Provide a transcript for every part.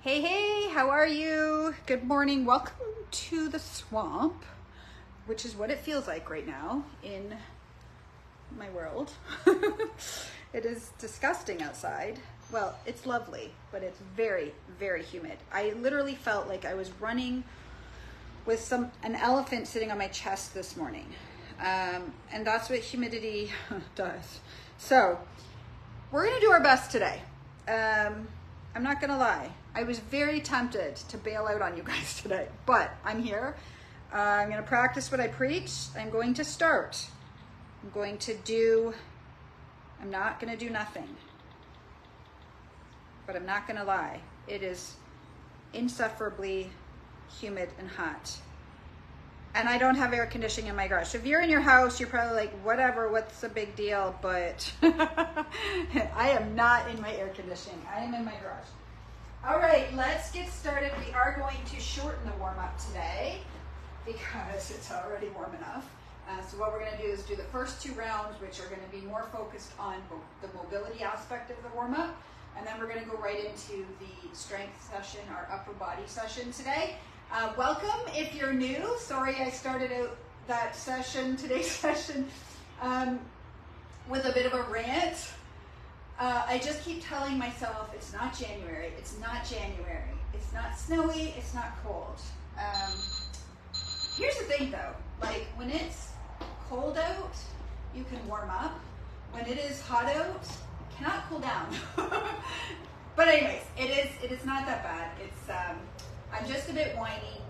Hey, hey, how are you? Good morning. Welcome to the swamp, which is what it feels like right now in my world. It is disgusting outside. Well, it's lovely, but it's very, very humid. I literally felt like I was running with an elephant sitting on my chest this morning. And that's what humidity does. So we're gonna do our best today. I'm not gonna lie. I was very tempted to bail out on you guys today, but I'm here. I'm gonna practice what I preach. I'm going to start. I'm not gonna do nothing, but I'm not gonna lie. It is insufferably humid and hot. And I don't have air conditioning in my garage. So if you're in your house, you're probably like, whatever, what's the big deal? But I am not in my air conditioning. I am in my garage. All right, let's get started. We are going to shorten the warm-up today because it's already warm enough. So what we're going to do is do the first 2 rounds, which are going to be more focused on the mobility aspect of the warm-up. And then we're going to go right into the strength session, our upper body session today. Welcome if you're new. Sorry I started out that session, today's session, with a bit of a rant. I just keep telling myself it's not January, it's not January, it's not snowy, it's not cold. Here's the thing though, like when it's cold out, you can warm up. When it is hot out, you cannot cool down. But anyways, it is not that bad. It's I'm just a bit whiny,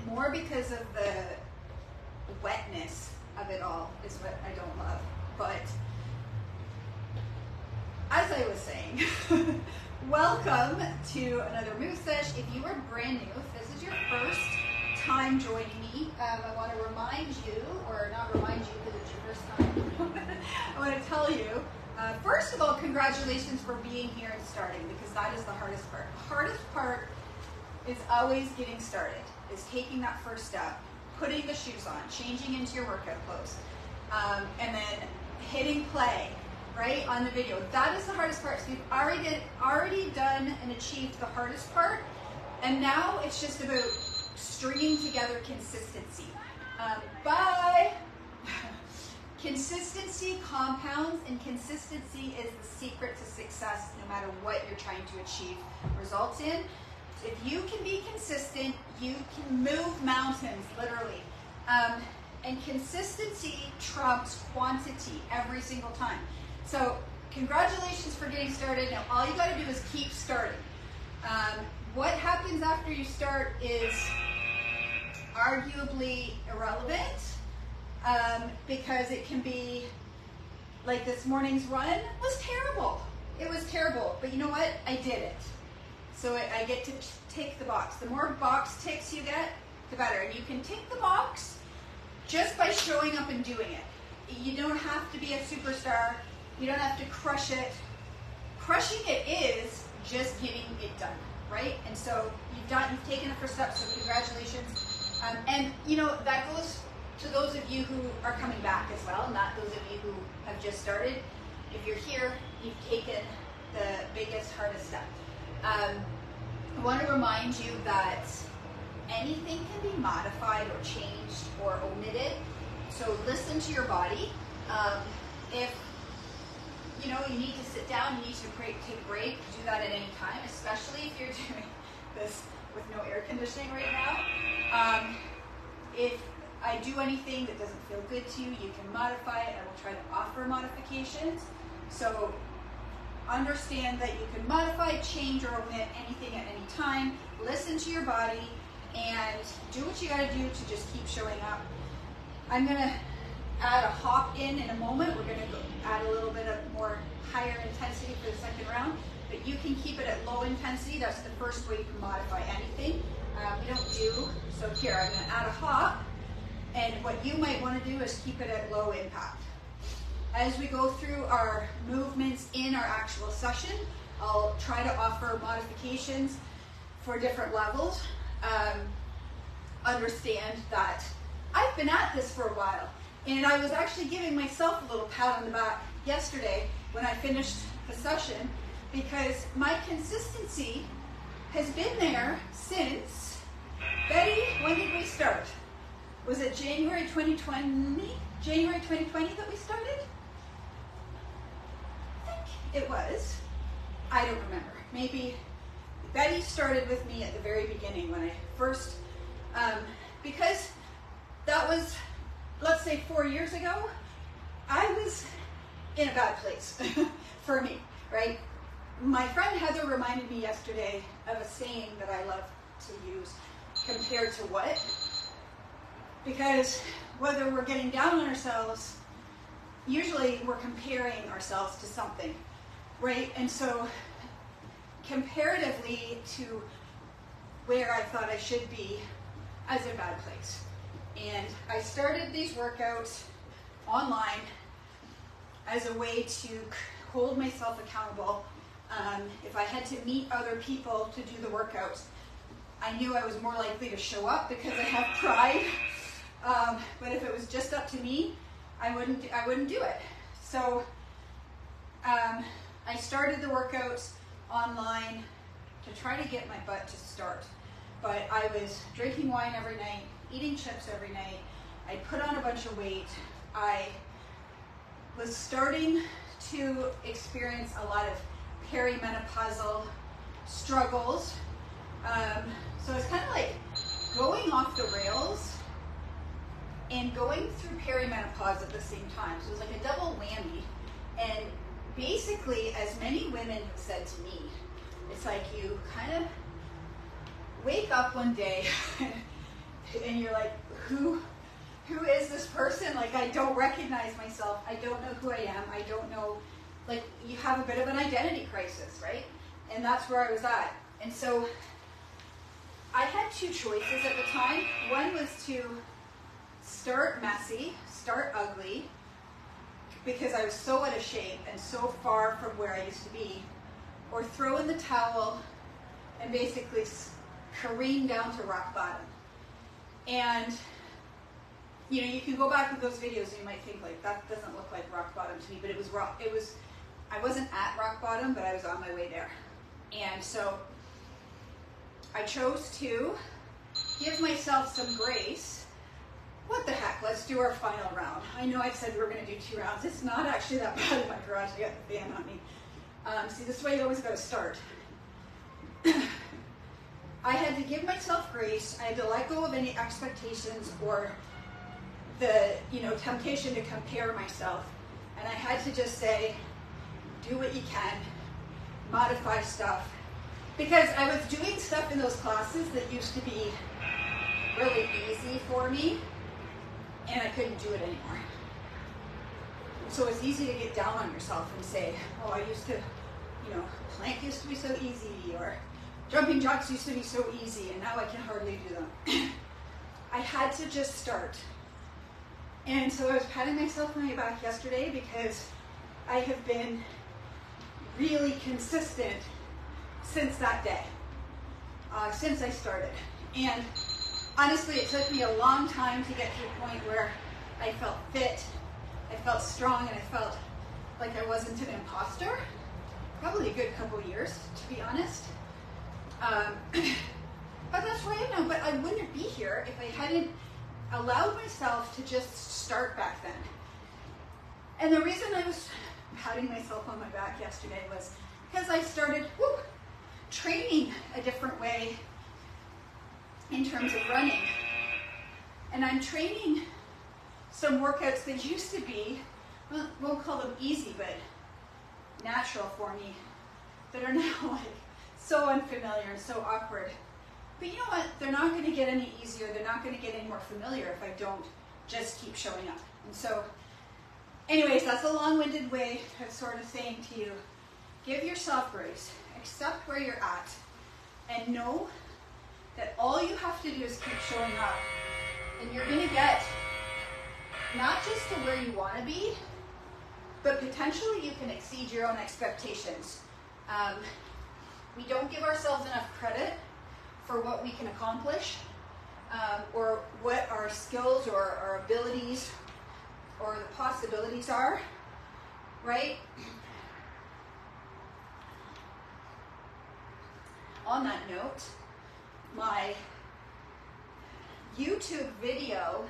more because of the wetness of it all is what I don't love. But as I was saying, welcome to another Move Sesh. If you are brand new, if this is your first time joining me, I want to remind you, or not remind you because it's your first time, I want to tell you, first of all, congratulations for being here and starting, because that is the hardest part. The hardest part is always getting started, is taking that first step, putting the shoes on, changing into your workout clothes, and then hitting play, right, on the video. That is the hardest part. So you've already done and achieved the hardest part, and now it's just about stringing together consistency. Bye! Consistency compounds, and consistency is the secret to success no matter what you're trying to achieve results in. If you can be consistent, you can move mountains, literally. And consistency trumps quantity every single time. So congratulations for getting started. Now all you gotta do is keep starting. What happens after you start is arguably irrelevant, because it can be, like this morning's run was terrible. It was terrible, but you know what? I did it. So I get to tick the box. The more box ticks you get, the better. And you can tick the box just by showing up and doing it. You don't have to be a superstar. You don't have to crush it. Crushing it is just getting it done, right? And so you've taken the first step, so congratulations. And you know, that goes to those of you who are coming back as well, not those of you who have just started. If you're here, you've taken the biggest, hardest step. I want to remind you that anything can be modified or changed or omitted. So listen to your body. If you know you need to sit down, you need to take a break, do that at any time, especially if you're doing this with no air conditioning right now. If I do anything that doesn't feel good to you, you can modify it. I will try to offer modifications. So understand that you can modify, change, or omit anything at any time. Listen to your body and do what you gotta do to just keep showing up. I'm gonna add a hop in a moment. We're gonna add a little bit of more higher intensity for the second round, but you can keep it at low intensity. That's the first way you can modify anything. We don't do, so here, I'm gonna add a hop, and what you might wanna do is keep it at low impact. As we go through our movements in our actual session, I'll try to offer modifications for different levels. Understand that I've been at this for a while, and I was actually giving myself a little pat on the back yesterday when I finished the session because my consistency has been there since, Betty, when did we start? Was it January 2020? January 2020 that we started? I think it was. I don't remember. Maybe Betty started with me at the very beginning when I first, because that was, let's say 4 years ago, I was in a bad place for me, right? My friend Heather reminded me yesterday of a saying that I love to use, compared to what? Because whether we're getting down on ourselves, usually we're comparing ourselves to something, right? And so comparatively to where I thought I should be, I was in a bad place. And I started these workouts online as a way to hold myself accountable. If I had to meet other people to do the workouts, I knew I was more likely to show up because I have pride. But if it was just up to me, I wouldn't do it. So I started the workouts online to try to get my butt to start. But I was drinking wine every night, eating chips every night. I put on a bunch of weight. I was starting to experience a lot of perimenopausal struggles. So it's kind of like going off the rails and going through perimenopause at the same time. So it was like a double whammy. And basically, as many women have said to me, it's like you kind of wake up one day and you're like, who is this person? Like, I don't recognize myself. I don't know who I am. I don't know, like, you have a bit of an identity crisis, right? And that's where I was at. And so I had two choices at the time. One was to start messy, start ugly, because I was so out of shape and so far from where I used to be, or throw in the towel and basically careen down to rock bottom. And you know, you can go back to those videos and you might think, like, that doesn't look like rock bottom to me, but it was I wasn't at rock bottom, but I was on my way there. And so I chose to give myself some grace. What the heck, let's do our final round. I know I said we were going to do 2 rounds. It's not actually that bad in my garage. I got the fan on me. See, this is why you always got to start. I had to give myself grace. I had to let go of any expectations or the, temptation to compare myself. And I had to just say, do what you can, modify stuff. Because I was doing stuff in those classes that used to be really easy for me, and I couldn't do it anymore. So it's easy to get down on yourself and say, oh, I used to, plank used to be so easy, or jumping jacks used to be so easy, and now I can hardly do them. I had to just start. And so I was patting myself on my back yesterday because I have been really consistent since that day, since I started. And honestly, it took me a long time to get to a point where I felt fit, I felt strong, and I felt like I wasn't an imposter. Probably a good couple years, to be honest. But that's where I am now. But I wouldn't be here if I hadn't allowed myself to just start back then. And the reason I was patting myself on my back yesterday was because I started training a different way in terms of running. And I'm training some workouts that used to be, well, we'll call them easy, but natural for me, that are now like so unfamiliar and so awkward. But you know what? They're not going to get any easier. They're not going to get any more familiar if I don't just keep showing up. And so, anyways, that's a long-winded way of sort of saying to you, give yourself grace, accept where you're at, and know that all you have to do is keep showing up. And you're going to get not just to where you want to be, but potentially you can exceed your own expectations. We don't give ourselves enough credit for what we can accomplish, or what our skills or our abilities or the possibilities are, right? on that note, my YouTube video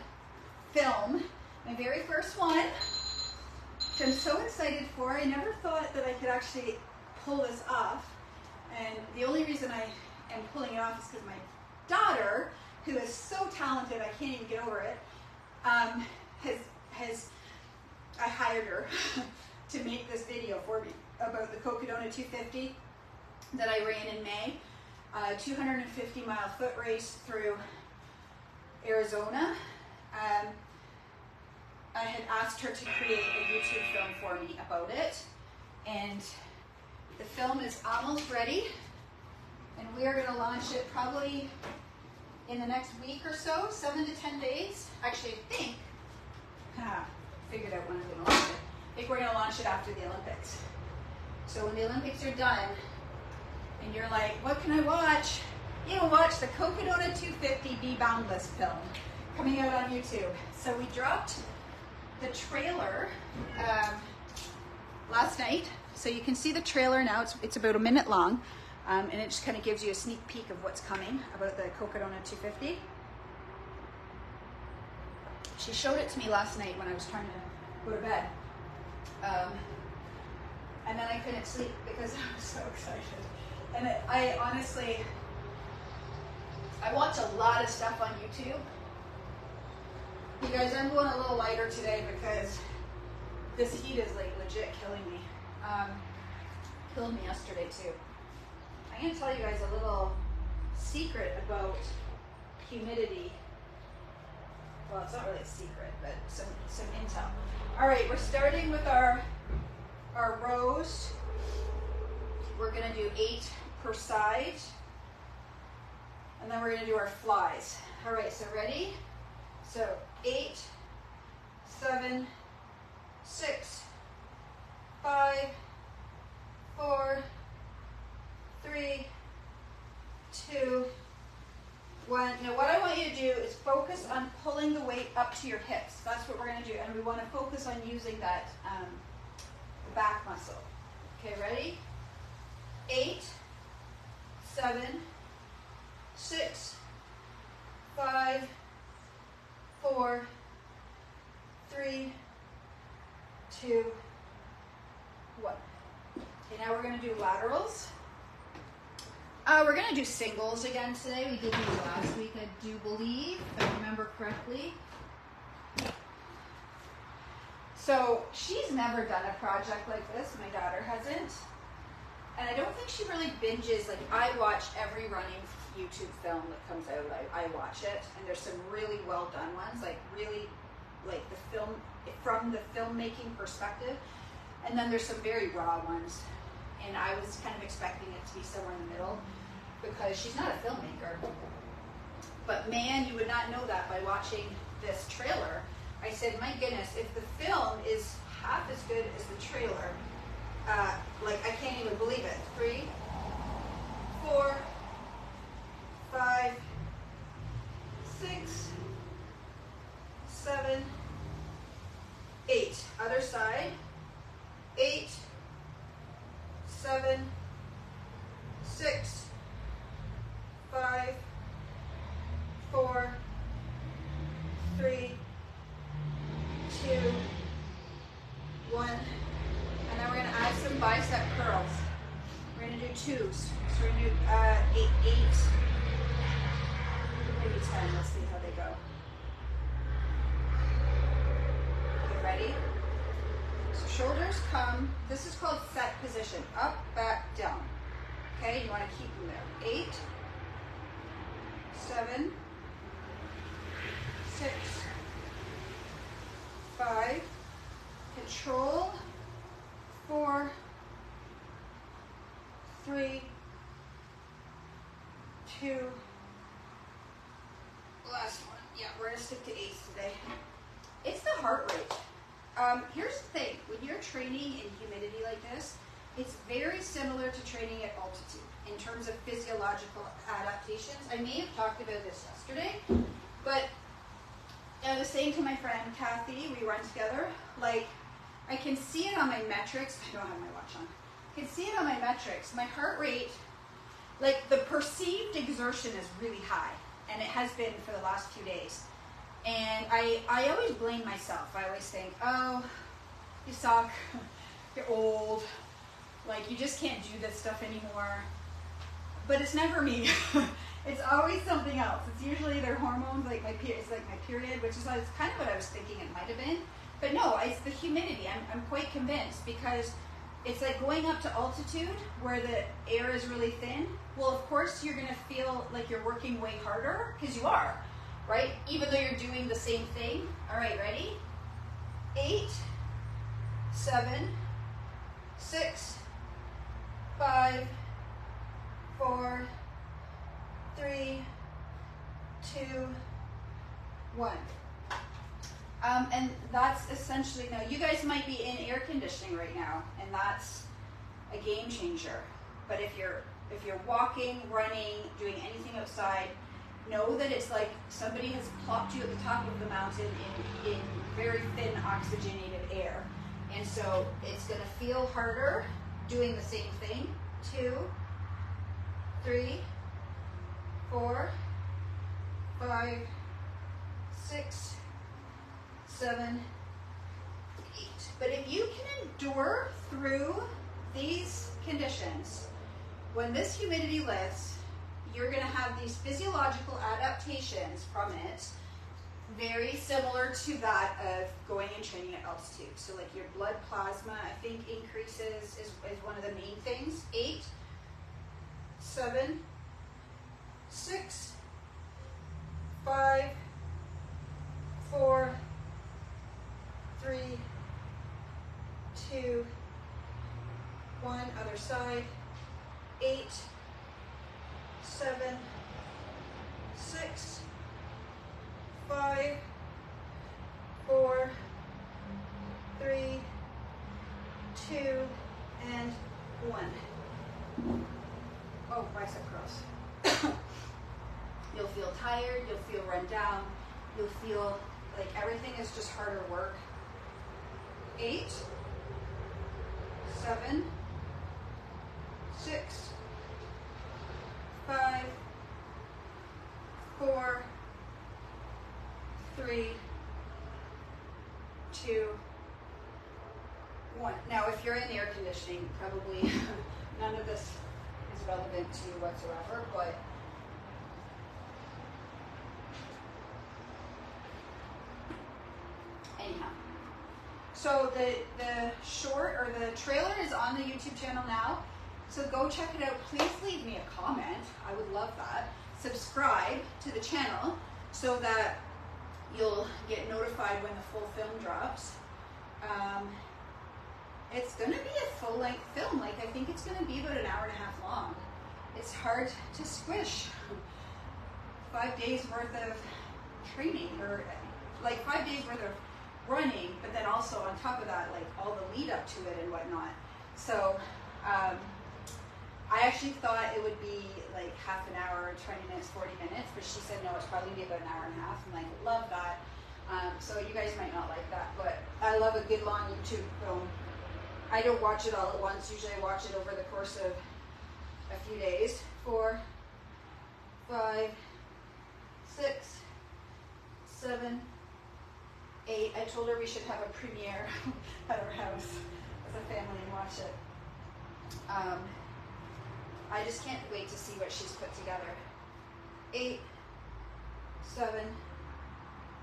film, my very first one, which I'm so excited for. I never thought that I could actually pull this off. And the only reason I am pulling it off is because my daughter, who is so talented, I can't even get over it, I hired her to make this video for me about the Cocodona 250 that I ran in May, 250-mile foot race through Arizona. I had asked her to create a YouTube film for me about it, and the film is almost ready, and we are going to launch it probably in the next week or so, 7 to 10 days. Actually, I think, figured out when I'm going to launch it. I think we're going to launch it after the Olympics. So when the Olympics are done, and you're like, what can I watch? You can watch the Cocodona 250 Be Boundless film coming out on YouTube. So we dropped the trailer last night. So you can see the trailer now. It's about a minute long. And it just kind of gives you a sneak peek of what's coming about the Cocodona 250. She showed it to me last night when I was trying to go to bed. And then I couldn't sleep because I was so excited. And I honestly, I watch a lot of stuff on YouTube. You guys, I'm going a little lighter today because this heat is like legit killing me. Killed me yesterday too. I'm going to tell you guys a little secret about humidity. Well, it's not really a secret, but some intel. All right, we're starting with our rows. We're going to do 8 per side, and then we're going to do our flies. All right, so ready? So 8, 7, 6, 5, 4, 3, 2, 1. Now what I want you to do is focus on pulling the weight up to your hips. That's what we're going to do, and we want to focus on using that back muscle. Okay, ready? 8, 7, 6, 5, 4, 3, 2, 1. Okay, now we're going to do laterals. We're going to do singles again today. We did these last week, I do believe, if I remember correctly. So she's never done a project like this. My daughter hasn't. And I don't think she really binges. Like, I watch every running YouTube film that comes out. I watch it. And there's some really well done ones, like really, like the film, from the filmmaking perspective. And then there's some very raw ones. And I was kind of expecting it to be somewhere in the middle because she's not a filmmaker. But man, you would not know that by watching this trailer. I said, my goodness, if the film is half as good as the trailer, like I can't even believe it. 3, 4, 5, 6, 7, 8. Other side. 8, 7, 6, 5, 4, 3, 2, 1. And then we're going to add some bicep curls. We're going to do 2s. So we're going to do 8, maybe 10. Let's see how they go. Okay, ready? So shoulders come, this is called set position. Up, back, down. Okay, you want to keep them there. 8, 7, 6, 5, control, 4, 3, 2, last one. Yeah, we're going to stick to 8s today. It's the heart rate. Here's the thing, when you're training in humidity like this, it's very similar to training at altitude in terms of physiological adaptations. I may have talked about this yesterday, but I was saying to my friend Kathy, we run together, like I can see it on my metrics. I don't have my watch on. I can see it on my metrics. My heart rate, like the perceived exertion is really high, and it has been for the last few days. And I always blame myself. I always think, oh, you suck, you're old, like you just can't do this stuff anymore. But it's never me. It's always something else. It's usually their hormones, like it's like my period, which is kind of what I was thinking it might have been. But no, it's the humidity. I'm quite convinced, because it's like going up to altitude where the air is really thin. Well, of course you're gonna feel like you're working way harder, because you are, right? Even though you're doing the same thing. All right, ready? 8, 7, 6, 5, 4, 3, 2, 1. And that's essentially, now you guys might be in air conditioning right now, and that's a game changer. But if you're walking, running, doing anything outside, know that it's like somebody has plopped you at the top of the mountain in very thin oxygenated air. And so it's gonna feel harder doing the same thing. 2, 3, 4, 5, 6, 7, 8. But if you can endure through these conditions, when this humidity lifts, you're going to have these physiological adaptations from it, very similar to that of going and training at altitude. So like your blood plasma, I think, increases is one of the main things. 8, 7, 6, 5, 4, 3, 2, 1, other side. 8, 7, 6, 5, 4, 3, 2, and 1. Oh, bicep curls. You'll feel tired, you'll feel run down, you'll feel like everything is just harder work. 8, 7, 6, 5, 4, 3, 2, 1. Now, if you're in air conditioning, probably none of this is relevant to you whatsoever, but anyhow. So the short or the trailer is on the YouTube channel now. So go check it out. Please leave me a comment. I would love that. Subscribe to the channel so that you'll get notified when the full film drops. It's going to be a full-length film. Like, I think it's going to be about an hour and a half long. It's hard to squish 5 days worth of training, or like 5 days worth of running, but then also on top of that, like all the lead up to it and whatnot. So I actually thought it would be like half an hour, 20 minutes, 40 minutes, but she said no, it's probably gonna be about an hour and a half. I'm like, love that. So you guys might not like that, but I love a good long YouTube film. I don't watch it all at once. Usually I watch it over the course of a few days. 4, 5, 6, 7, 8. I told her we should have a premiere at our house as a family and watch it. I just can't wait to see what she's put together. 8, 7,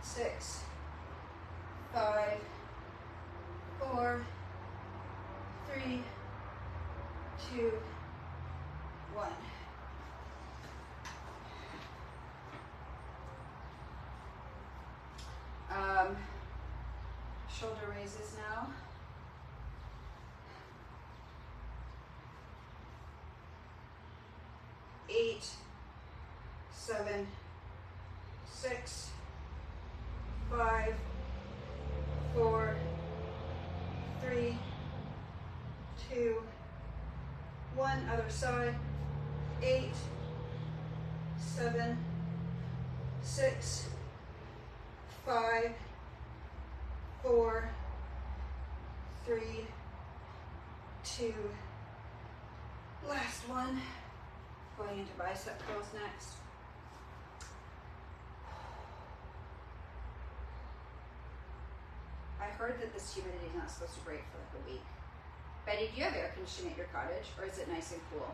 6, 5, 4, 3, 2, 1. Shoulder raises now. Eight, 7, 6, 5, 4, 3, 2, 1. Other side. 8, 7, 6, 5, 4, 3, 2. Last one. 5, going into bicep curls next. I heard that this humidity is not supposed to break for like a week. Betty, do you have air conditioning at your cottage, or is it nice and cool?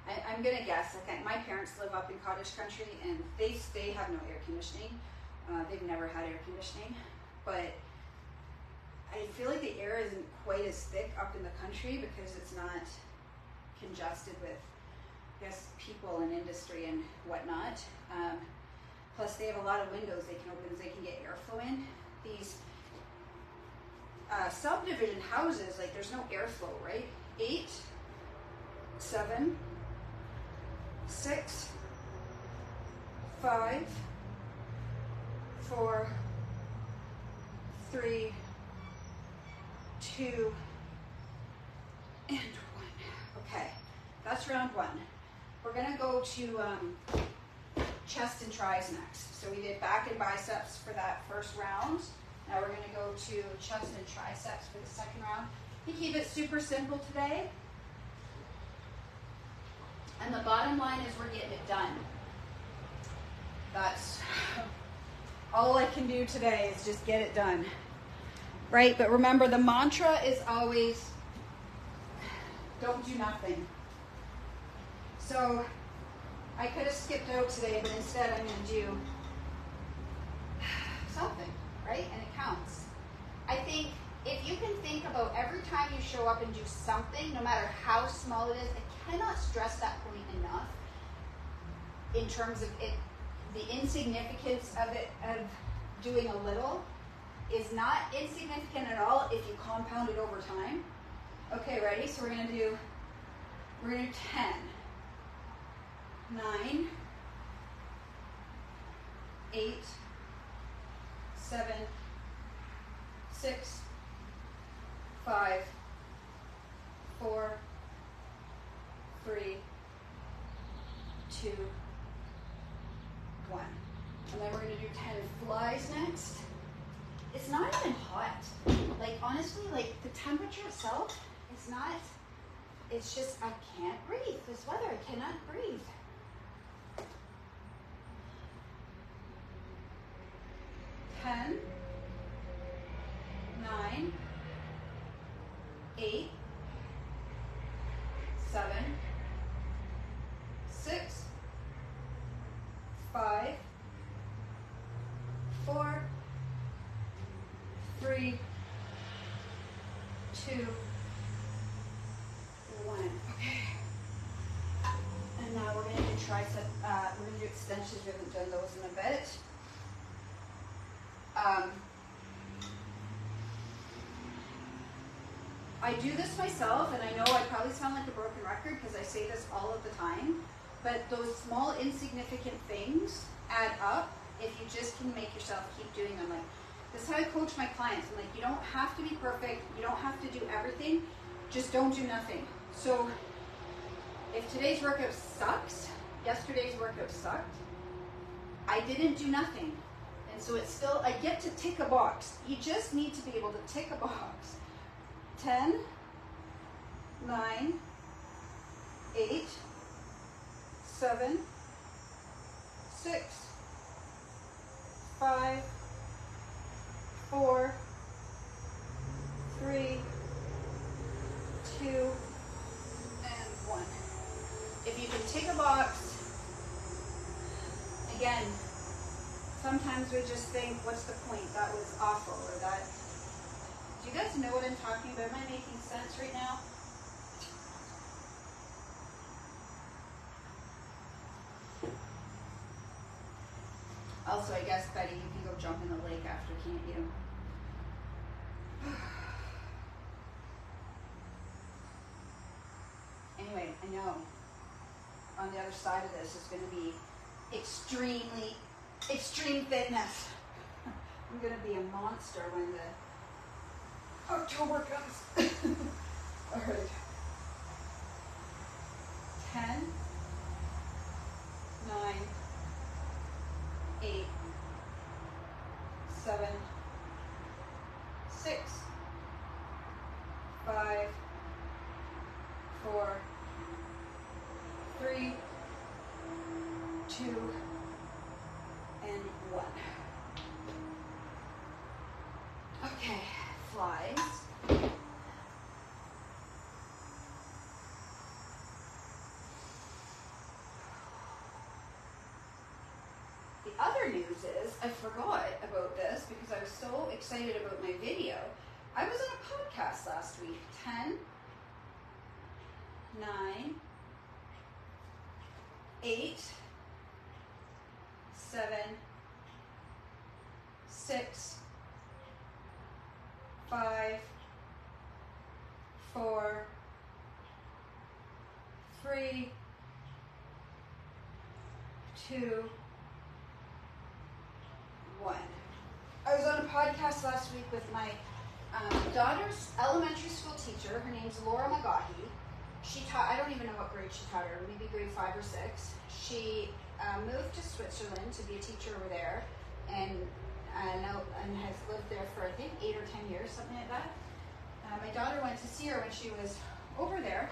I'm gonna guess. Like my parents live up in cottage country, and they have no air conditioning. They've never had air conditioning, but I feel like the air isn't quite as thick up in the country because it's not congested with, I guess, people and industry and whatnot. Plus, they have a lot of windows they can open so they can get airflow in. These subdivision houses, like there's no airflow, right? 8, 7, 6, 5, 4, 3, 2, and 1. Okay, that's round 1. We're gonna go to chest and tris next. So we did back and biceps for that first round. Now we're gonna go to chest and triceps for the second round. We keep it super simple today. And the bottom line is we're getting it done. That's all I can do today is just get it done. Right, but remember the mantra is always, don't do nothing. So I could have skipped out today, but instead I'm gonna do something, right? And it counts. I think if you can think about every time you show up and do something, no matter how small it is, I cannot stress that point enough in terms of it, the insignificance of it, of doing a little is not insignificant at all if you compound it over time. Okay, ready? So we're gonna do 10, 9, 8, 7, 6, 5, 4, 3, 2, 1. And then we're going to do 10 flies next. It's not even hot. Like, honestly, like, the temperature itself, it's just, I can't breathe. This weather, I cannot breathe. Ten, 9, 8, 7, 6, 5, 4, 3, 2, 1. Okay. And now we're going to do tricep, we're going to do extensions. We haven't done those in a bit. I do this myself, and I know I probably sound like a broken record because I say this all of the time, but those small insignificant things add up if you just can make yourself keep doing them. Like, this is how I coach my clients. I'm like, you don't have to be perfect, you don't have to do everything, just don't do nothing. So if today's workout sucks, yesterday's workout sucked, I didn't do nothing. And so it's still, I get to tick a box. You just need to be able to tick a box. 10, 9, 8, 7, 6, 5, 4, 3, 2, and 1. If you can tick a box, again, sometimes we just think, what's the point? That was awful, or that. Do you guys know what I'm talking about? Am I making sense right now? Also, I guess, Betty, you can go jump in the lake after, can't you? Anyway, I know on the other side of this is going to be extreme fitness. I'm going to be a monster when the October comes. All right. 10, 9, 8, 7, 6, 5, 4, 3, 2, and 1. Okay, flies. The other news is, I forgot about this because I was so excited about my video. I was on a podcast last week. 10, 9, 8, 7, 6, 5, 4, 3, 2, 1. I was on a podcast last week with my daughter's elementary school teacher. Her name's Laura McGaughy. She taught, I don't even know what grade she taught her, maybe grade 5 or 6. She moved to Switzerland to be a teacher over there and has lived there for I think 8 or 10 years, something like that. My daughter went to see her when she was over there,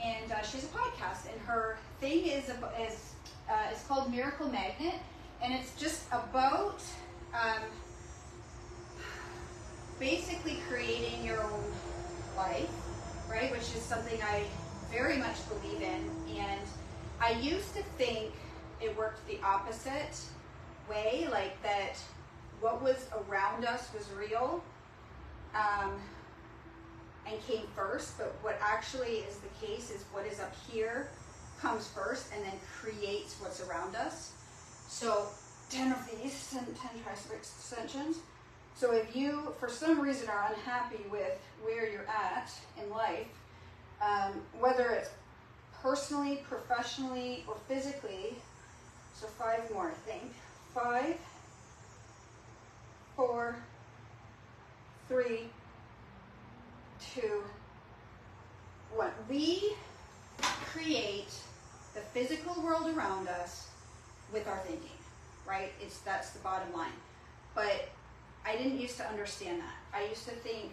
and she has a podcast, and her thing is it's called Miracle Magnet, and it's just about basically creating your own life, right? Which is something I very much believe in. And I used to think it worked the opposite way, like that what was around us was real and came first, but what actually is the case is what is up here comes first and then creates what's around us. So 10 of these, 10 tricep extensions. So if you, for some reason, are unhappy with where you're at in life, whether it's personally, professionally, or physically, so 5 more, I think. 5, 4, 3, 2, 1. We create the physical world around us with our thinking, right? That's the bottom line. But I didn't used to understand that. I used to think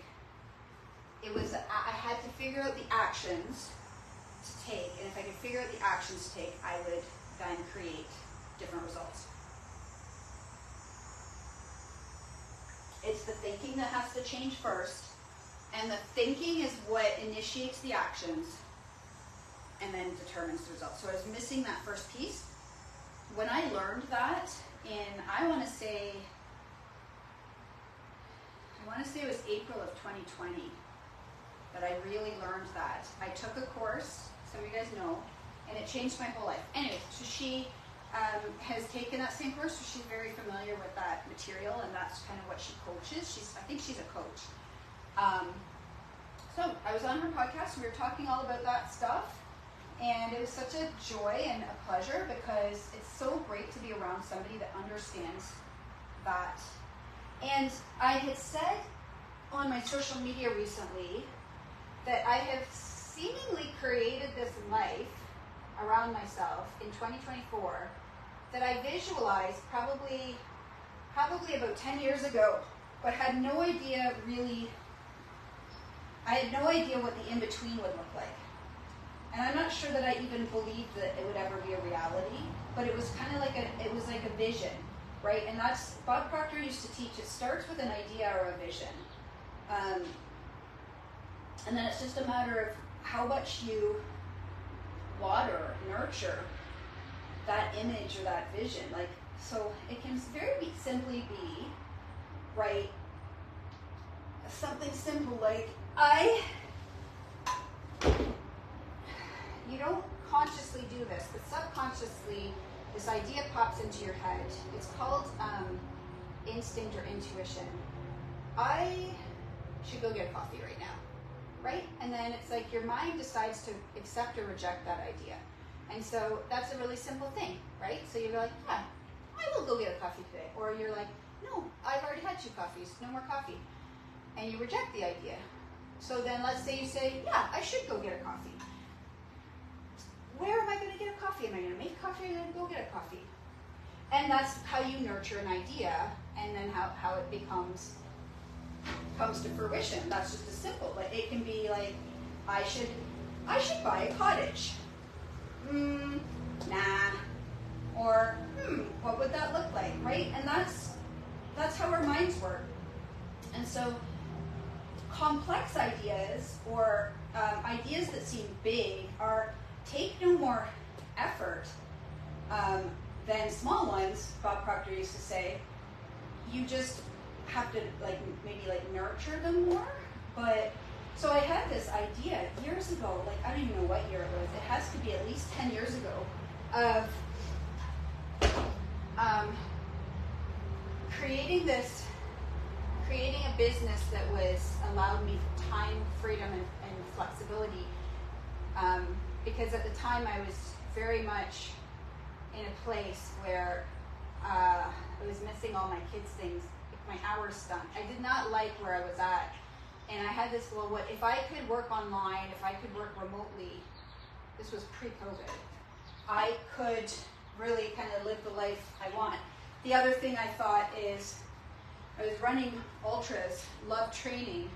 it was, I had to figure out the actions to take, and if I could figure out the actions to take, I would then create different results. It's the thinking that has to change first, and the thinking is what initiates the actions and then determines the results. So I was missing that first piece. When I learned that I want to say it was April of 2020 that I really learned that. I took a course, some of you guys know, and it changed my whole life. Anyway, so she has taken that same course, so she's very familiar with that material, and that's kind of what she coaches. I think she's a coach. So I was on her podcast, we were talking all about that stuff, and it was such a joy and a pleasure because it's so great to be around somebody that understands that. And I had said on my social media recently that I have seemingly created this life around myself in 2024 that I visualized probably about 10 years ago, but had no idea really, I had no idea what the in-between would look like. And I'm not sure that I even believed that it would ever be a reality, but it was kind of like it was like a vision, right? And that's, Bob Proctor used to teach, it starts with an idea or a vision. And then it's just a matter of how much you water, nurture that image or that vision. Like, so it can very simply be, right, something simple like, you don't consciously do this, but subconsciously this idea pops into your head. It's called instinct or intuition. I should go get a coffee right now, right? And then it's like your mind decides to accept or reject that idea. And so that's a really simple thing, right? So you're like, yeah, I will go get a coffee today. Or you're like, no, I've already had 2 coffees, no more coffee. And you reject the idea. So then let's say you say, yeah, I should go get a coffee. Where am I going to get a coffee? Am I going to make coffee or am I going to go get a coffee? And that's how you nurture an idea, and then how it comes to fruition. That's just as simple. Like, it can be like, I should buy a cottage. Nah. Or what would that look like, right? And that's how our minds work. And so complex ideas, or ideas that seem big, take no more effort than small ones. Bob Proctor used to say, you just have to maybe nurture them more. But so I had this idea years ago, I don't even know what year it was. It has to be at least 10 years ago, of creating a business that allowed me time, freedom, and flexibility. Because at the time I was very much in a place where I was missing all my kids' things. My hours stunk. I did not like where I was at. And I had this, well, what if I could work online, if I could work remotely, this was pre-COVID, I could really kind of live the life I want. The other thing I thought is, I was running ultras, love training.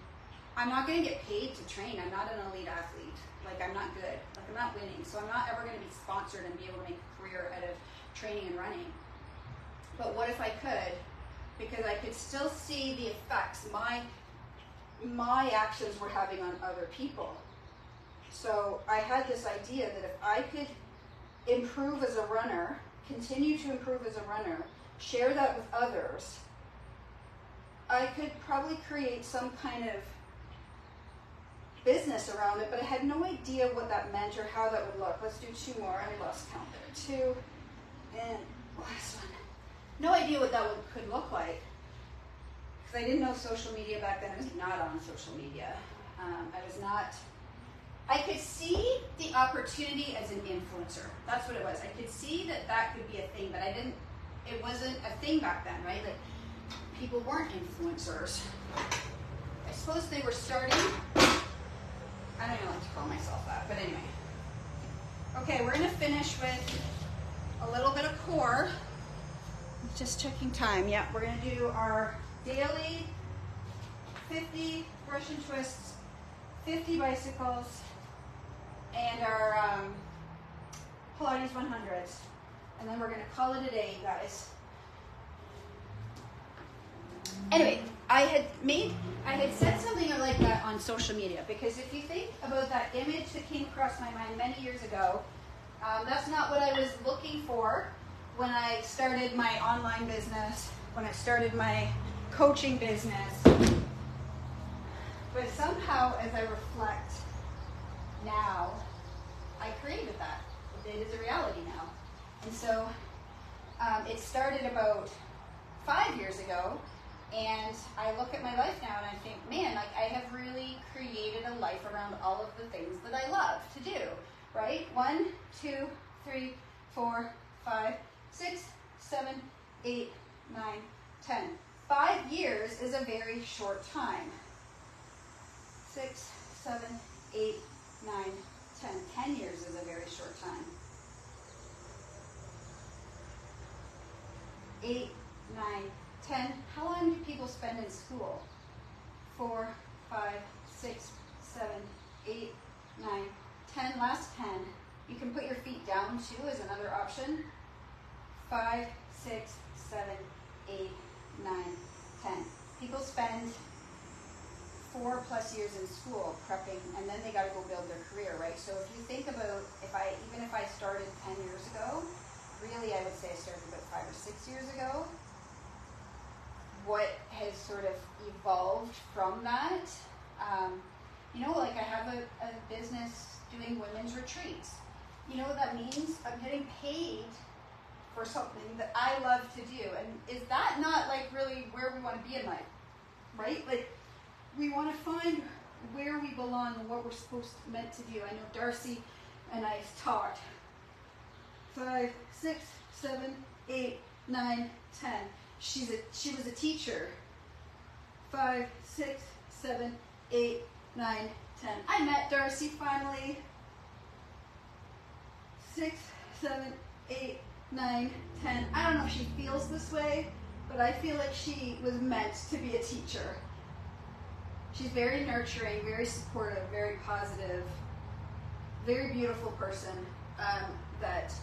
I'm not going to get paid to train. I'm not an elite athlete. I'm not good. I'm not winning. So I'm not ever going to be sponsored and be able to make a career out of training and running. But what if I could? Because I could still see the effects my actions were having on other people. So I had this idea that if I could improve as a runner, continue to improve as a runner, share that with others, I could probably create some kind of business around it, but I had no idea what that meant or how that would look. Let's do 2 more. I lost count there. 2, and last one. No idea what that could look like, because I didn't know social media back then. I was not on social media. I could see the opportunity as an influencer. That's what it was. I could see that could be a thing, but it wasn't a thing back then, right? People weren't influencers. I suppose they were starting. I don't even like to call myself that, but anyway. Okay, we're gonna finish with a little bit of core. Just checking time. Yeah, we're gonna do our daily 50 brush and twists, 50 bicycles, and our Pilates 100s. And then we're gonna call it a day, you guys. Anyway, I had said something like that on social media, because if you think about that image that came across my mind many years ago, that's not what I was looking for when I started my online business, when I started my coaching business. But somehow, as I reflect now, I created that. It is a reality now. And so it started about 5 years ago. And I look at my life now and I think, man, I have really created a life around all of the things that I love to do, right? 1, 2, 3, 4, 5, 6, 7, 8, 9, 10. 5 years is a very short time. 6, 7, 8, 9, 10. 10 years is a very short time. 8, 9, 10. How long do people spend in school? 4, 5, 6, 7, 8, 9, 10. Last 10. You can put your feet down too as another option. 5, 6, 7, 8, 9, 10. People spend 4+ years in school prepping, and then they got to go build their career, right? So if you think about, even if I started 10 years ago, really I would say I started about 5 or 6 years ago. What has sort of evolved from that? I have a business doing women's retreats. You know what that means? I'm getting paid for something that I love to do. And is that not really where we want to be in life, right? We want to find where we belong and what we're meant to do. I know Darcy and I talked. 5, 6, 7, 8, 9, 10. She was a teacher. 5, 6, 7, 8, 9, 10. I met Darcy finally. 6, 7, 8, 9, 10. I don't know if she feels this way, but I feel like she was meant to be a teacher. She's very nurturing, very supportive, very positive, very beautiful person that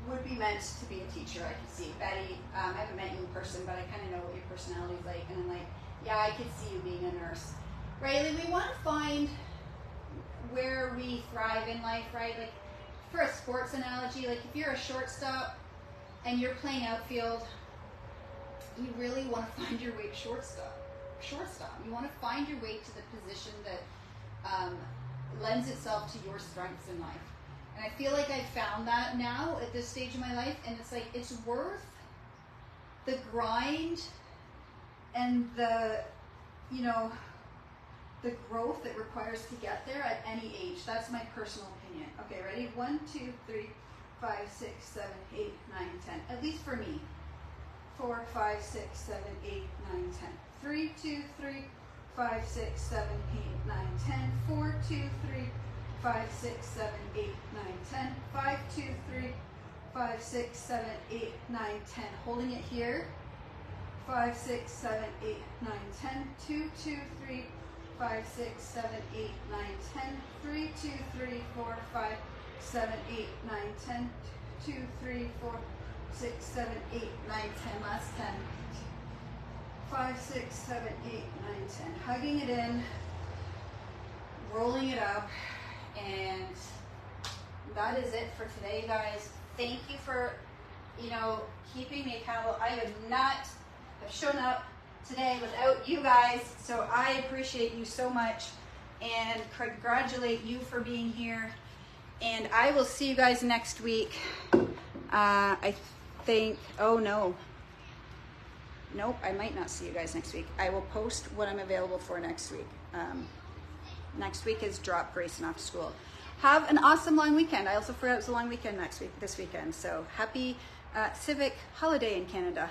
would be be meant to be a teacher. I can see Betty. I haven't met you in person, but I kind of know what your personality is like, and I'm like, yeah, I could see you being a nurse, right? Like, we want to find where we thrive in life, right? Like, for a sports analogy, like if you're a shortstop and you're playing outfield, you really want to find your way to shortstop. You want to find your way to the position that lends itself to your strengths in life. And I feel like I've found that now at this stage of my life, and it's like, it's worth the grind and the, you know, the growth it requires to get there at any age. That's my personal opinion. Okay, ready? 1, 2, 3, 5, 6, 7, 8, 9, 10. At least for me. 4, 5, 6, 7, 8, 9, 10. 3, 2, 3, 5, 6, 7, 8, 9, 10. 4, 2, 3, 5, 6, 7, 8, 9, 10. 5, 2, 3, 5, 6, 7, 8, 9, 10. Holding it here. 5, 6, 7, 8, 9, 10. 2, 2, 3, 5, 6, 7, 8, 9, 10. 3, 2, 3, 4, 5, 7, 8, 9, 10. 2, 3, 4, 6, 7, 8, 9, 10. Last 10. 5, 6, 7, 8, 9, 10. Hugging it in, rolling it up, and that is it for today, guys. Thank you for, you know, keeping me accountable. I would not have shown up today without you guys, so I appreciate you so much and congratulate you for being here. And I will see you guys next week. I think, oh no. Nope, I might not see you guys next week. I will post what I'm available for next week. Next week is drop Grayson off to school. Have an awesome long weekend. I also forgot it was a long weekend this weekend. So happy civic holiday in Canada.